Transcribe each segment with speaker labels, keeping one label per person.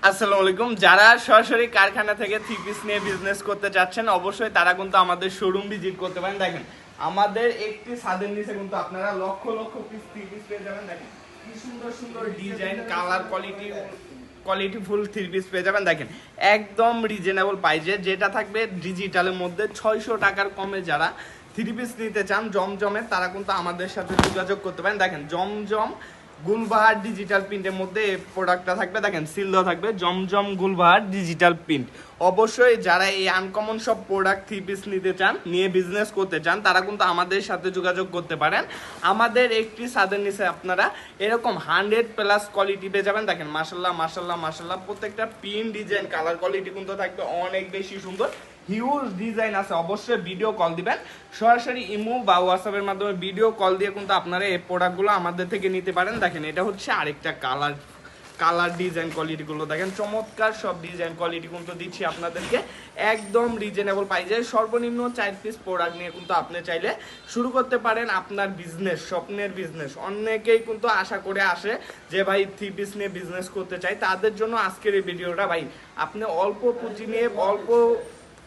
Speaker 1: আসসালামু আলাইকুম। যারা সরাসরি কারখানা থেকে থ্রি পিস নিয়ে বিজনেস করতে চাচ্ছেন অবশ্যই তারা কিন্তু আমাদের শোরুম ভিজিট করতে পারেন। দেখেন আমাদের একটি ছাদের নিচে কিন্তু আপনারা lakh lakh piece three piece পেয়ে যাবেন। দেখেন কি সুন্দর সুন্দর ডিজাইন, কালার, কোয়ালিটিফুল থ্রি পিস পেয়ে যাবেন। দেখেন একদম রিজনেবল প্রাইসে, যেটা থাকবে ডিজিটালের মধ্যে 600 টাকার কমে। যারা থ্রি পিস নিতে চান জমজমে তারা কিন্তু আমাদের সাথে যোগাযোগ করতে পারেন। দেখেন জমজম গুলবাহার ডিজিটাল প্রিন্টের মধ্যে এই প্রোডাক্টটা থাকবে। দেখেন সিল দেওয়া থাকবে জমজম গুলবাহার ডিজিটাল প্রিন্ট। অবশ্যই যারা এই আনকমন সব প্রোডাক্ট থ্রি পিস নিতে চান, নিয়ে বিজনেস করতে চান, তারা কিন্তু আমাদের সাথে যোগাযোগ করতে পারেন। আমাদের একটি ছাদের নিচে আপনারা এরকম 100+ কোয়ালিটি পেয়ে যাবেন। দেখেন মাশাল্লাহ মাশাল্লাহ মাশাল্লাহ, প্রত্যেকটা প্রিন্ট, ডিজাইন, কালার কোয়ালিটি কিন্তু থাকবে অনেক বেশি সুন্দর। হিউজ ডিজাইন আছে। অবশ্যই ভিডিও কল দিবেন, সরাসরি ইমো বা হোয়াটসঅ্যাপের মাধ্যমে ভিডিও কল দিয়ে কিন্তু আপনারা এই প্রোডাক্টগুলো আমাদের থেকে নিতে পারেন। দেখেন এটা হচ্ছে আরেকটা কালার ডিজাইন কোয়ালিটিগুলো দেখেন, চমৎকার সব ডিজাইন কোয়ালিটি কিন্তু দিচ্ছি আপনাদেরকে একদম রিজনেবল প্রাইসে। সর্বনিম্ন 4 পিস প্রোডাক্ট নিয়ে কিন্তু আপনি চাইলে শুরু করতে পারেন আপনার বিজনেস, স্বপ্নের বিজনেস। অনেকেই কিন্তু আশা করে আসে যে ভাই থ্রি পিস নিয়ে বিজনেস করতে চাই, তাদের জন্য আজকের এই ভিডিওটা। ভাই আপনি অল্প পুঁজি নিয়ে অল্প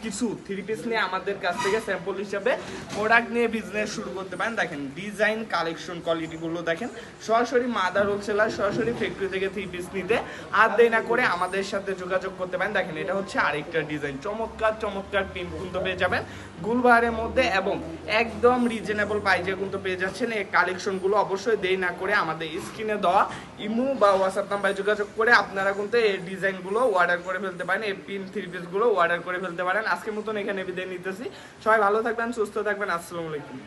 Speaker 1: কিছু থ্রি পিস নিয়ে আমাদের কাছ থেকে স্যাম্পল হিসাবে প্রোডাক্ট নিয়ে বিজনেস শুরু করতে পারেন। দেখেন ডিজাইন, কালেকশন, কোয়ালিটিগুলো দেখেন। সরাসরি মাদার হোলসেলার, সরাসরি ফ্যাক্টরি থেকে থ্রি পিস নিতে আর দেরি না করে আমাদের সাথে যোগাযোগ করতে পারেন। দেখেন এটা হচ্ছে আরেকটা ডিজাইন, চমৎকার চমৎকার প্রিন্ট কিন্তু পেয়ে যাবেন গুলবাহারের মধ্যে এবং একদম রিজনেবল প্রাইসে কিন্তু পেয়ে যাচ্ছেন এই কালেকশনগুলো। অবশ্যই দেরি না করে আমাদের স্ক্রিনে দেওয়া ইমো বা হোয়াটসঅ্যাপ নাম্বারে যোগাযোগ করে আপনারা কিন্তু এই ডিজাইনগুলো অর্ডার করে ফেলতে পারেন, এই প্রিন্ট থ্রি পিসগুলো অর্ডার করে ফেলতে পারেন। আজকের মতন এখানে বিদায় নিতেছি। সবাই ভালো থাকবেন, সুস্থ থাকবেন। আসসালামু আলাইকুম।